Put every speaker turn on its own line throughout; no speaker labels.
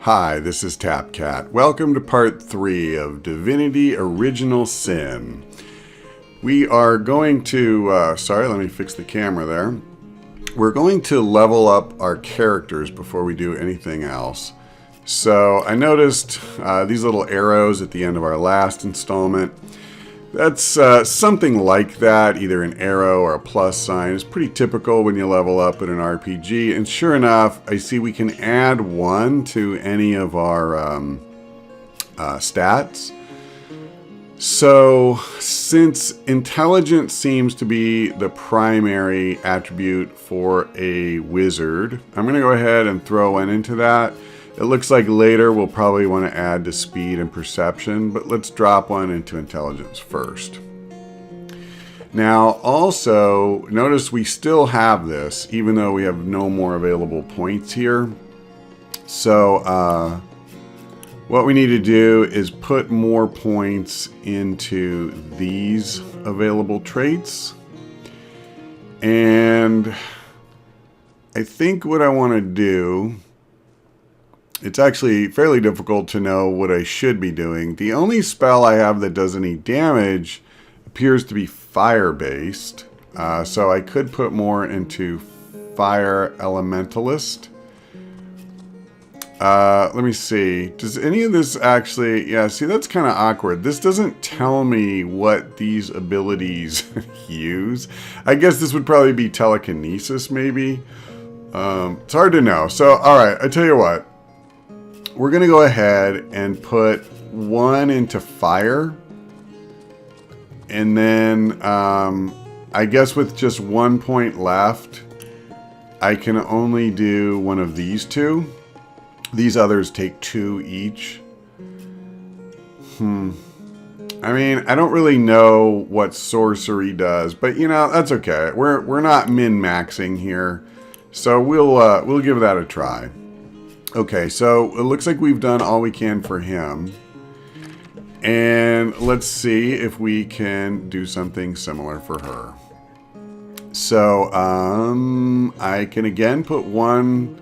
Hi, this is TapCat. Welcome to part 3 of Divinity Original Sin. We are going to, sorry, let me fix the camera there. We're going to level up our characters before we do anything else. So I noticed these little arrows at the end of our last installment. That's something like that, either an arrow or a plus sign. It's pretty typical when you level up in an RPG. And sure enough, I see we can add 1 to any of our stats. So since intelligence seems to be the primary attribute for a wizard, I'm going to go ahead and throw 1 into that. It looks like later we'll probably want to add to speed and perception, but let's drop 1 into intelligence first. Now also, notice we still have this, even though we have no more available points here. So what we need to do is put more points into these available traits. And I think what I want to do, it's actually fairly difficult to know what I should be doing. The only spell I have that does any damage appears to be fire-based. So I could put more into Fire Elementalist. Let me see. Does any of this actually... Yeah, see, that's kind of awkward. This doesn't tell me what these abilities use. I guess this would probably be telekinesis, maybe. It's hard to know. So, alright, I tell you what. We're going to go ahead and put 1 into fire. And then, I guess with just 1 point left, I can only do one of these 2. These others take 2 each. I mean, I don't really know what sorcery does, but you know, that's okay. We're not min-maxing here. So we'll give that a try. Okay, so it looks like we've done all we can for him. And let's see if we can do something similar for her. So, I can again put 1...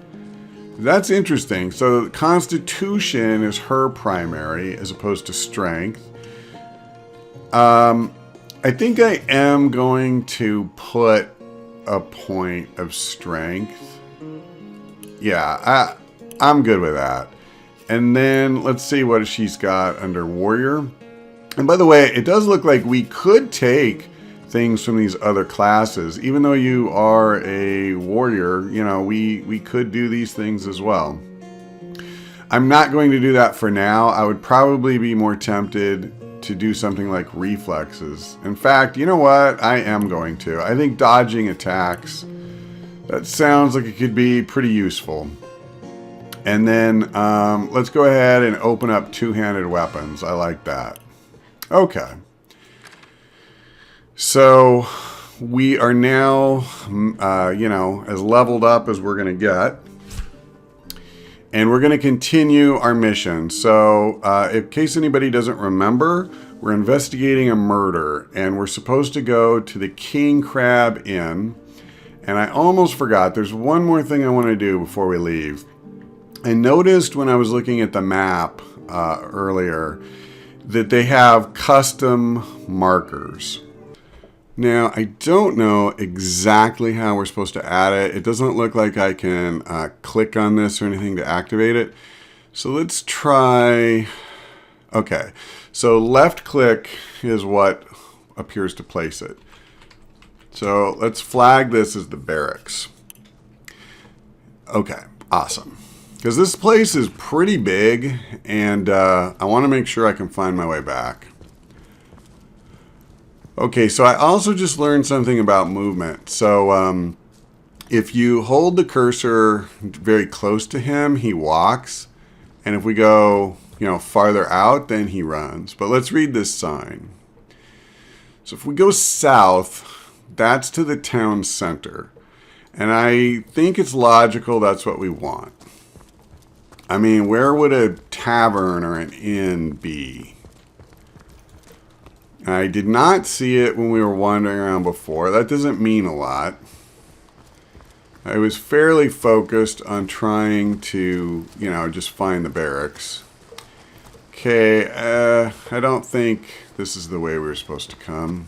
That's interesting. So, Constitution is her primary as opposed to Strength. I think I am going to put a point of Strength. Yeah, I'm good with that. And then let's see what she's got under Warrior. And by the way, it does look like we could take things from these other classes. Even though you are a warrior, you know, we could do these things as well. I'm not going to do that for now. I would probably be more tempted to do something like reflexes. In fact, you know what? I am going to. I think dodging attacks, that sounds like it could be pretty useful. And then let's go ahead and open up two-handed weapons. I like that. Okay. So we are now, you know, as leveled up as we're going to get. And we're going to continue our mission. So in case anybody doesn't remember, we're investigating a murder. And we're supposed to go to the King Crab Inn. And I almost forgot. There's one more thing I want to do before we leave. I noticed when I was looking at the map earlier that they have custom markers. Now, I don't know exactly how we're supposed to add it. It doesn't look like I can click on this or anything to activate it. So let's try... Okay, so left click is what appears to place it. So let's flag this as the Barracks. Okay, awesome. Because this place is pretty big, and I want to make sure I can find my way back. Okay, so I also just learned something about movement. So if you hold the cursor very close to him, he walks. And if we go, you know, farther out, then he runs. But let's read this sign. So if we go south, that's to the town center. And I think it's logical that's what we want. I mean, where would a tavern or an inn be? I did not see it when we were wandering around before. That doesn't mean a lot. I was fairly focused on trying to, you know, just find the barracks. Okay, I don't think this is the way we were supposed to come.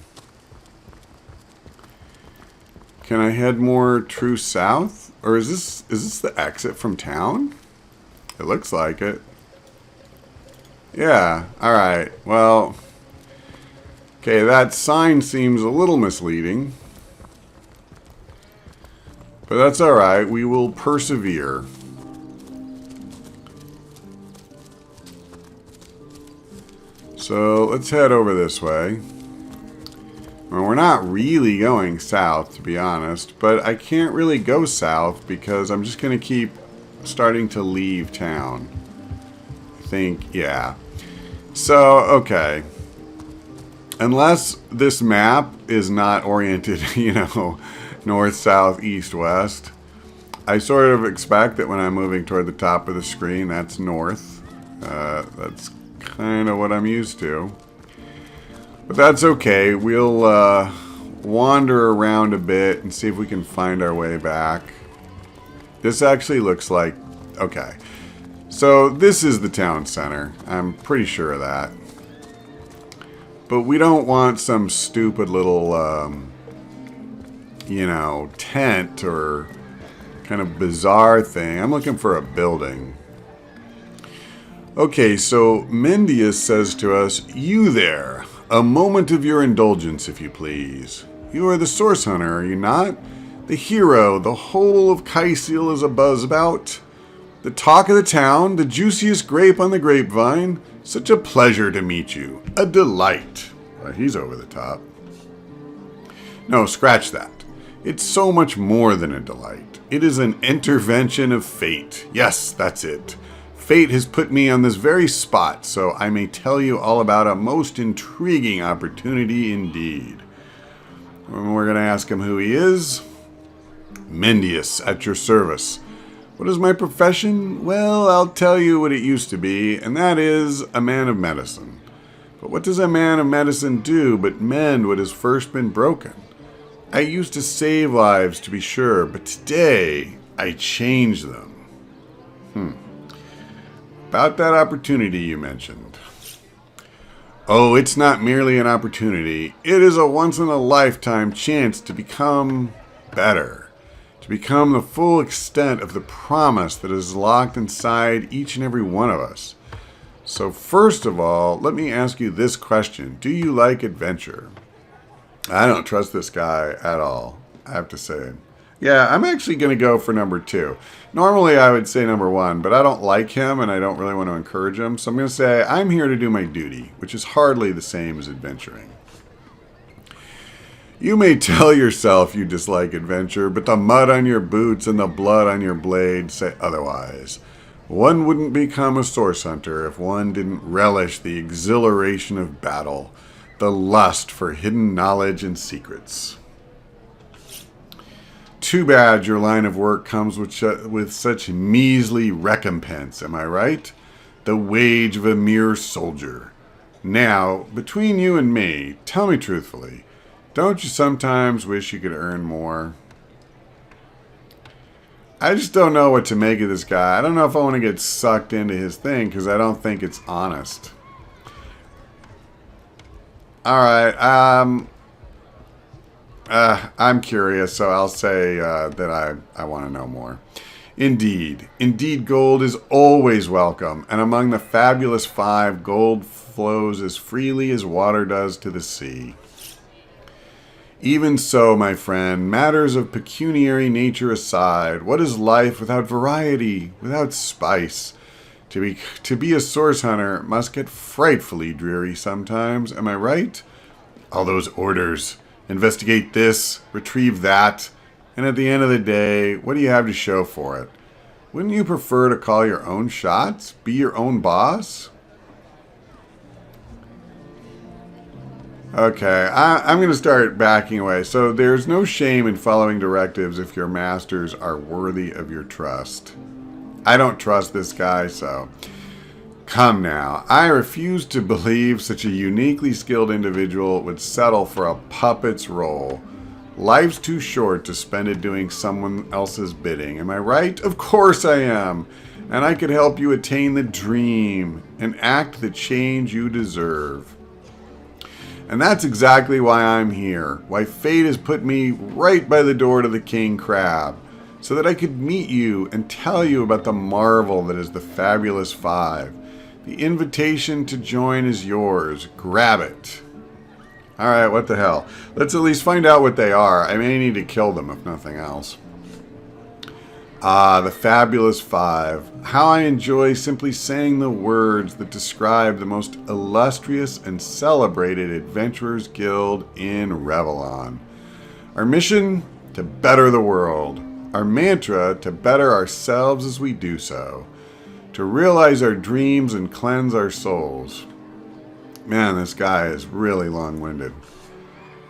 Can I head more true south? Or is this the exit from town? It looks like it. Yeah, alright. Well, okay, that sign seems a little misleading. But that's alright. We will persevere. So let's head over this way. Well, we're not really going south, to be honest, but I can't really go south because I'm just going to keep starting to leave town. I think, yeah. So, okay. Unless this map is not oriented, you know, north, south, east, west, I sort of expect that when I'm moving toward the top of the screen, that's north. That's kind of what I'm used to. But that's okay. We'll wander around a bit and see if we can find our way back. This actually looks like... Okay. So this is the town center. I'm pretty sure of that. But we don't want some stupid little, you know, tent or kind of bizarre thing. I'm looking for a building. Okay, so Mendius says to us, "You there. A moment of your indulgence, if you please. You are the source hunter, are you not? The hero the whole of Kyciel is abuzz about. The talk of the town, the juiciest grape on the grapevine. Such a pleasure to meet you. A delight." Well, he's over the top. No, scratch that. It's so much more than a delight. It is an intervention of fate. Yes, that's it. Fate has put me on this very spot, so I may tell you all about a most intriguing opportunity indeed. We're going to ask him who he is. Mendius, at your service. What is my profession? Well, I'll tell you what it used to be, and that is a man of medicine. But what does a man of medicine do but mend what has first been broken? I used to save lives, to be sure, but today I change them. About that opportunity you mentioned. Oh, it's not merely an opportunity. It is a once-in-a-lifetime chance to become better. To become the full extent of the promise that is locked inside each and every one of us. So first of all, let me ask you this question. Do you like adventure? I don't trust this guy at all, I have to say. Yeah, I'm actually going to go for number 2. Normally I would say number 1, but I don't like him and I don't really want to encourage him. So I'm going to say I'm here to do my duty, which is hardly the same as adventuring. You may tell yourself you dislike adventure, but the mud on your boots and the blood on your blade say otherwise. One wouldn't become a source hunter if one didn't relish the exhilaration of battle, the lust for hidden knowledge and secrets. Too bad your line of work comes with such measly recompense, am I right? The wage of a mere soldier. Now, between you and me, tell me truthfully, don't you sometimes wish you could earn more? I just don't know what to make of this guy. I don't know if I want to get sucked into his thing because I don't think it's honest. Alright, I'm curious, so I'll say that I want to know more. Indeed. Indeed, gold is always welcome, and among the fabulous 5, gold flows as freely as water does to the sea. Even so, my friend, matters of pecuniary nature aside, what is life without variety, without spice? To be a source hunter must get frightfully dreary sometimes, am I right? All those orders. Investigate this, retrieve that, and at the end of the day, what do you have to show for it? Wouldn't you prefer to call your own shots? Be your own boss? Okay, I'm going to start backing away. So there's no shame in following directives if your masters are worthy of your trust. I don't trust this guy, so... Come now, I refuse to believe such a uniquely skilled individual would settle for a puppet's role. Life's too short to spend it doing someone else's bidding. Am I right? Of course I am. And I could help you attain the dream and act the change you deserve. And that's exactly why I'm here. Why fate has put me right by the door to the King Crab. So that I could meet you and tell you about the marvel that is the Fabulous Five. The invitation to join is yours. Grab it. Alright, what the hell? Let's at least find out what they are. I may need to kill them if nothing else. The Fabulous Five. How I enjoy simply saying the words that describe the most illustrious and celebrated Adventurers Guild in Revlon. Our mission? To better the world. Our mantra? To better ourselves as we do so. To realize our dreams and cleanse our souls. Man, this guy is really long-winded.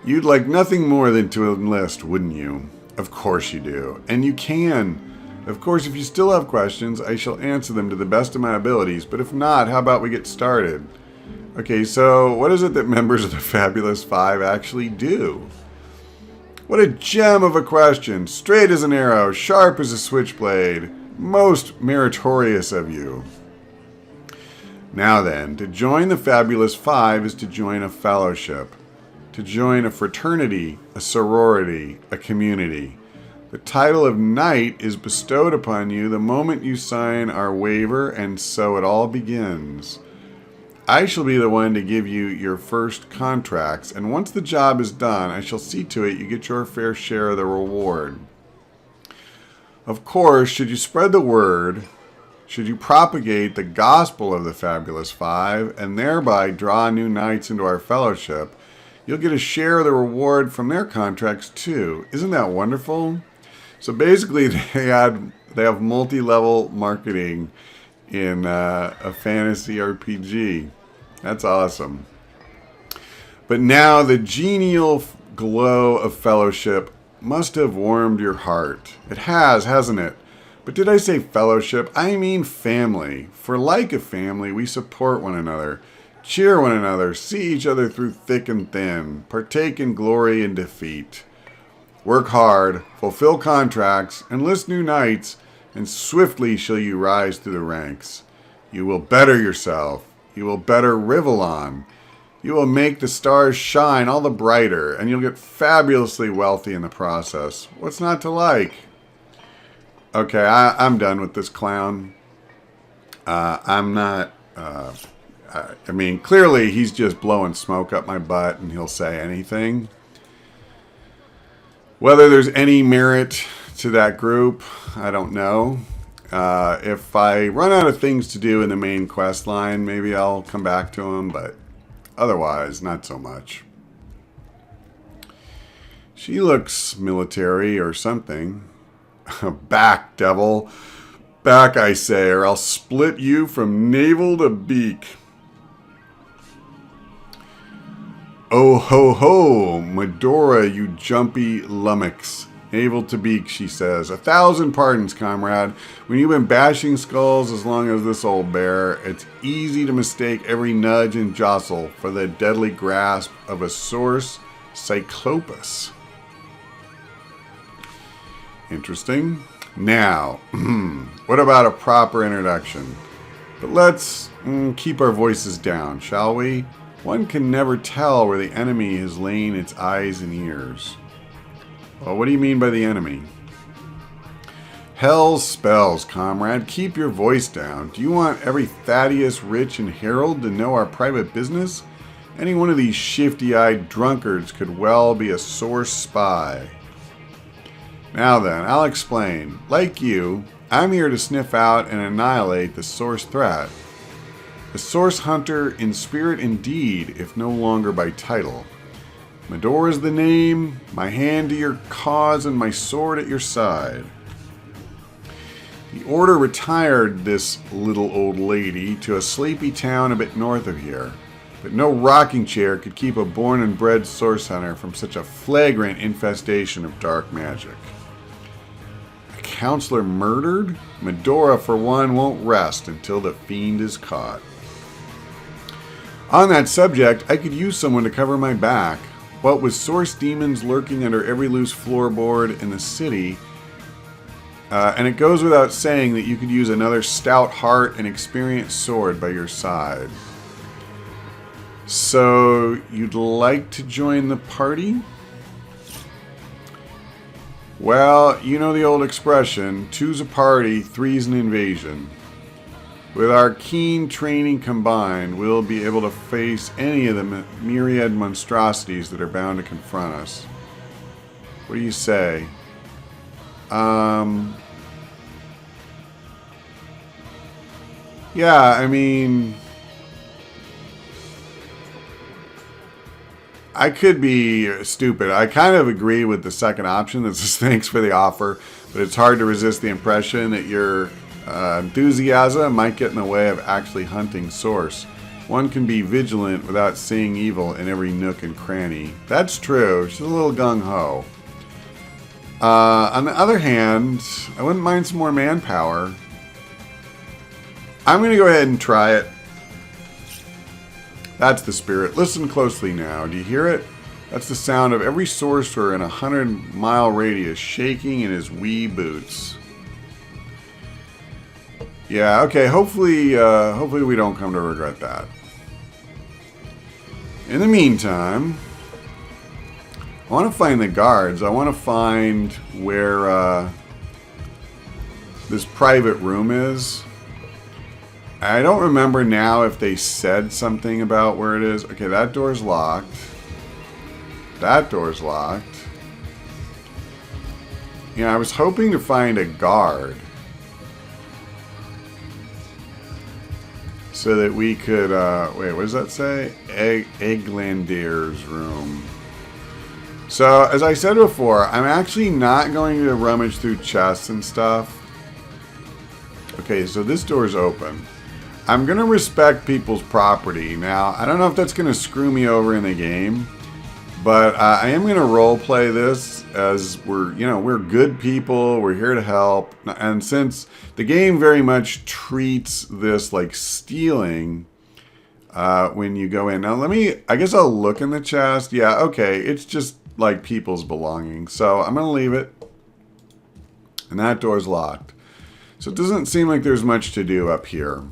You'd like nothing more than to enlist, wouldn't you? Of course you do. And you can. Of course, if you still have questions, I shall answer them to the best of my abilities. But if not, how about we get started? Okay, so what is it that members of the Fabulous Five actually do? What a gem of a question. Straight as an arrow, sharp as a switchblade. Most meritorious of you. Now then, to join the Fabulous Five is to join a fellowship. To join a fraternity, a sorority, a community. The title of Knight is bestowed upon you the moment you sign our waiver, and so it all begins. I shall be the one to give you your first contracts, and once the job is done, I shall see to it you get your fair share of the reward. Of course, should you spread the word, should you propagate the gospel of the Fabulous Five, and thereby draw new knights into our fellowship, you'll get a share of the reward from their contracts too. Isn't that wonderful? So basically, they have multi-level marketing in a fantasy RPG. That's awesome. But now the genial glow of fellowship must have warmed your heart. It has, hasn't it? But did I say fellowship? I mean family. For like a family, we support one another, cheer one another, see each other through thick and thin, partake in glory and defeat. Work hard, fulfill contracts, enlist new knights, and swiftly shall you rise through the ranks. You will better yourself. You will better Revlon. You will make the stars shine all the brighter, and you'll get fabulously wealthy in the process. What's not to like? Okay, I'm done with this clown. I'm not... I mean, clearly he's just blowing smoke up my butt, and he'll say anything. Whether there's any merit to that group, I don't know. If I run out of things to do in the main quest line, maybe I'll come back to him, but otherwise, not so much. She looks military or something. Back, devil. Back, I say, or I'll split you from navel to beak. Oh ho ho, Madura, you jumpy lummox. Navel to beak, she says. 1,000 pardons, comrade. When you've been bashing skulls as long as this old bear, it's easy to mistake every nudge and jostle for the deadly grasp of a source cyclopus. Interesting. Now, what about a proper introduction? But let's keep our voices down, shall we? One can never tell where the enemy has lain its eyes and ears. Well, what do you mean by the enemy? Hell's spells, comrade. Keep your voice down. Do you want every Thaddeus, Rich, and Harold to know our private business? Any one of these shifty-eyed drunkards could well be a source spy. Now then, I'll explain. Like you, I'm here to sniff out and annihilate the source threat. A source hunter in spirit and deed, if no longer by title. Madura is the name, my hand to your cause and my sword at your side. The order retired this little old lady to a sleepy town a bit north of here, but no rocking chair could keep a born and bred source hunter from such a flagrant infestation of dark magic. A counselor murdered? Madura, for one, won't rest until the fiend is caught. On that subject, I could use someone to cover my back. What with source demons lurking under every loose floorboard in the city, and it goes without saying that you could use another stout heart and experienced sword by your side. So, you'd like to join the party? Well, you know the old expression, two's a party, three's an invasion. With our keen training combined, we'll be able to face any of the myriad monstrosities that are bound to confront us. What do you say? Yeah, I mean, I could be stupid. I kind of agree with the second option that says thanks for the offer, but it's hard to resist the impression that your enthusiasm might get in the way of actually hunting source. One can be vigilant without seeing evil in every nook and cranny. That's true. She's a little gung-ho. On the other hand, I wouldn't mind some more manpower. I'm going to go ahead and try it. That's the spirit. Listen closely now. Do you hear it? That's the sound of every sorcerer in a 100-mile radius shaking in his wee boots. Yeah, okay. Hopefully we don't come to regret that. In the meantime, I want to find the guards. I want to find where this private room is. I don't remember now if they said something about where it is. Okay, that door's locked. That door's locked. You know, I was hoping to find a guard so that we could, wait, what does that say? Egglandier's room. So, as I said before, I'm actually not going to rummage through chests and stuff. Okay, so this door's open. I'm going to respect people's property. Now, I don't know if that's going to screw me over in the game, but I am going to roleplay this as we're good people. We're here to help. And since the game very much treats this like stealing when you go in. Now, I guess I'll look in the chest. Yeah, okay. It's just like people's belongings. So I'm going to leave it. And that door's locked. So it doesn't seem like there's much to do up here.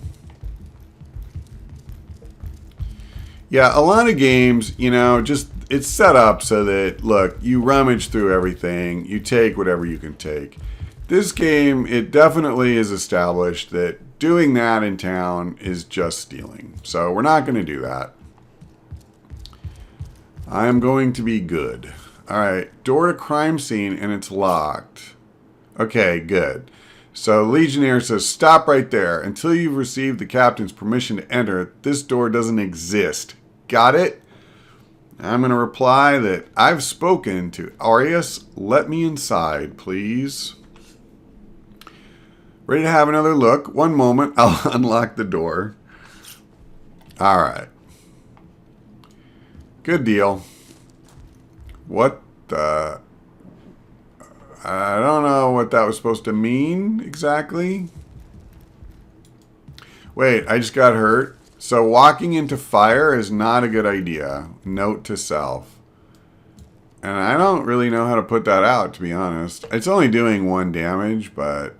Yeah, a lot of games, just it's set up so that, look, you rummage through everything, you take whatever you can take. This game, it definitely is established that doing that in town is just stealing. So we're not going to do that. I'm going to be good. All right, door to crime scene, and it's locked. Okay, good. So Legionnaire says, stop right there. Until you've received the captain's permission to enter, this door doesn't exist. Got it? I'm going to reply that I've spoken to Arius. Let me inside, please. Ready to have another look? One moment. I'll unlock the door. All right. Good deal. What the... I don't know what that was supposed to mean exactly. Wait, I just got hurt. So walking into fire is not a good idea. Note to self. And I don't really know how to put that out, to be honest. It's only doing 1 damage, but...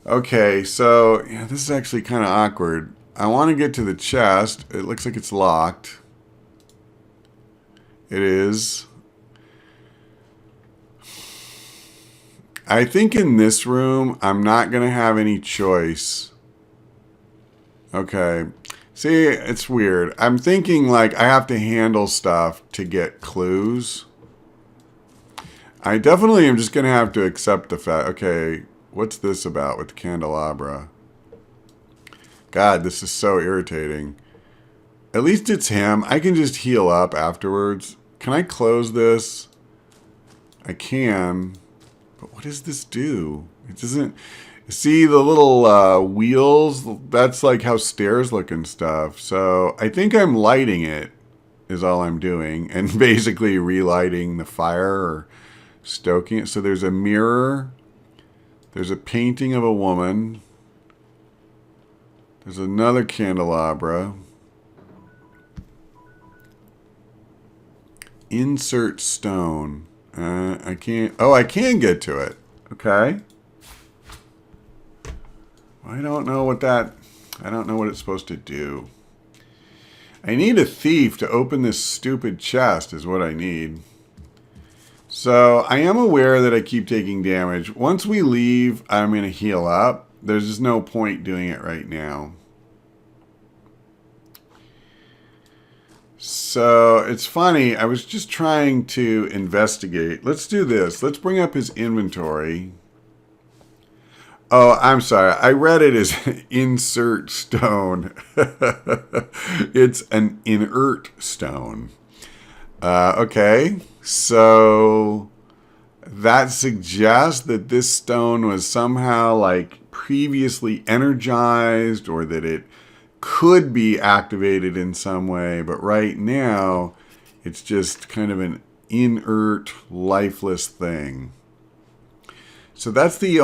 Okay, so yeah, this is actually kind of awkward. I want to get to the chest. It looks like it's locked. It is. I think in this room, I'm not going to have any choice. Okay. See, it's weird. I'm thinking like I have to handle stuff to get clues. I definitely am just going to have to accept the fact. Okay, what's this about with the candelabra? God, this is so irritating. At least it's him. I can just heal up afterwards. Can I close this? I can. But what does this do? It doesn't... See the little wheels? That's like how stairs look and stuff. So I think I'm lighting it is all I'm doing. And basically relighting the fire or stoking it. So there's a mirror. There's a painting of a woman. There's another candelabra. Insert stone. I can't. Oh, I can get to it. Okay. I don't know what that. I don't know what it's supposed to do. I need a thief to open this stupid chest is what I need. So I am aware that I keep taking damage. Once we leave, I'm going to heal up. There's just no point doing it right now. So it's funny. I was just trying to investigate. Let's do this. Let's bring up his inventory. Oh, I'm sorry. I read it as insert stone. It's an inert stone. Okay. So that suggests that this stone was somehow like previously energized, or that it could be activated in some way. But right now, it's just kind of an inert, lifeless thing. So that's the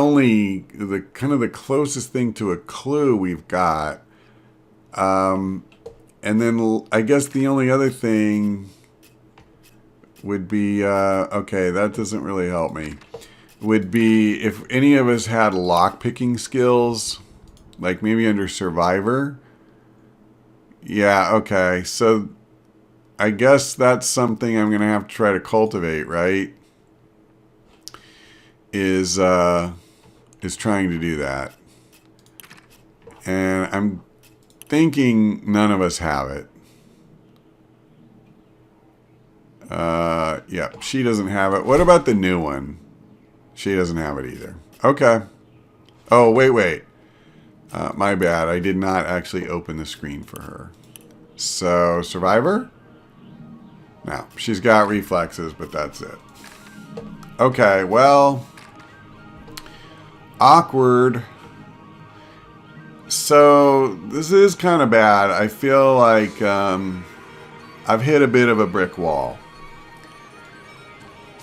kind of the closest thing to a clue we've got. And then I guess the only other thing would be, okay, that doesn't really help me. Would be if any of us had lockpicking skills, like maybe under Survivor. Yeah, okay. So I guess that's something I'm going to have to try to cultivate, right? Is trying to do that. And I'm thinking none of us have it. Yeah, she doesn't have it. What about the new one? She doesn't have it either. Okay. Oh, wait. My bad. I did not actually open the screen for her. So, Survivor? No, she's got reflexes, but that's it. Okay, well... Awkward. So this is kind of bad. I feel like I've hit a bit of a brick wall.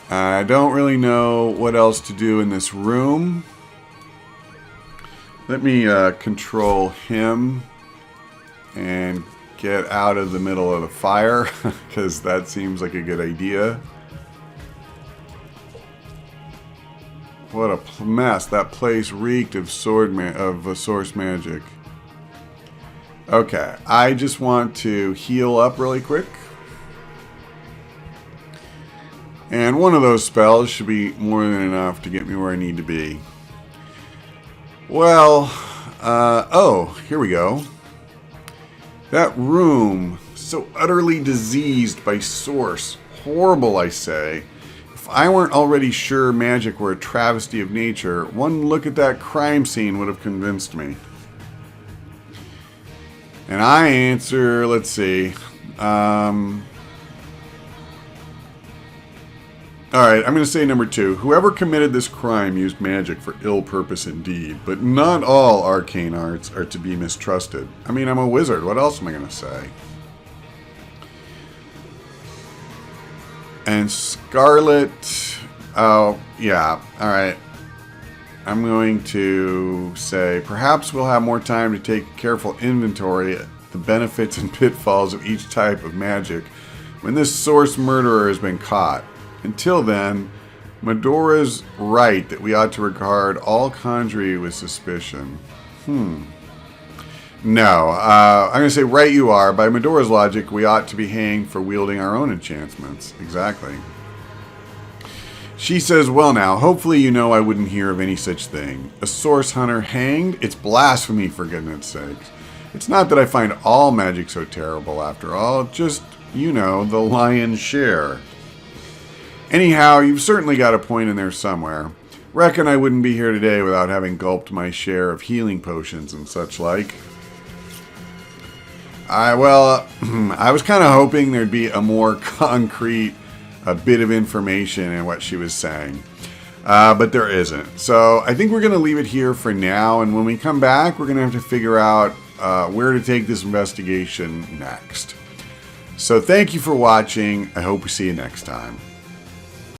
I don't really know what else to do in this room. Let me control him and get out of the middle of the fire, because that seems like a good idea. What a mess. That place reeked of source magic. Okay, I just want to heal up really quick. And one of those spells should be more than enough to get me where I need to be. Well, oh, here we go. That room, so utterly diseased by source. Horrible, I say. If I weren't already sure magic were a travesty of nature, one look at that crime scene would have convinced me. And I answer, let's see. Alright, I'm going to say number 2. Whoever committed this crime used magic for ill purpose indeed, but not all arcane arts are to be mistrusted. I mean, I'm a wizard. What else am I going to say? And Scarlet... Oh, yeah. Alright. I'm going to say, perhaps we'll have more time to take a careful inventory of the benefits and pitfalls of each type of magic when this source murderer has been caught. Until then, Madura's right that we ought to regard all conjury with suspicion. No, I'm going to say right you are. By Madura's logic, we ought to be hanged for wielding our own enchantments. Exactly. She says, well now, hopefully you know I wouldn't hear of any such thing. A source hunter hanged? It's blasphemy, for goodness sakes. It's not that I find all magic so terrible, after all. Just, you know, the lion's share. Anyhow, you've certainly got a point in there somewhere. Reckon I wouldn't be here today without having gulped my share of healing potions and such like. I was kind of hoping there'd be a more concrete bit of information in what she was saying. But there isn't. So I think we're going to leave it here for now, and when we come back, we're going to have to figure out where to take this investigation next. So thank you for watching. I hope we see you next time.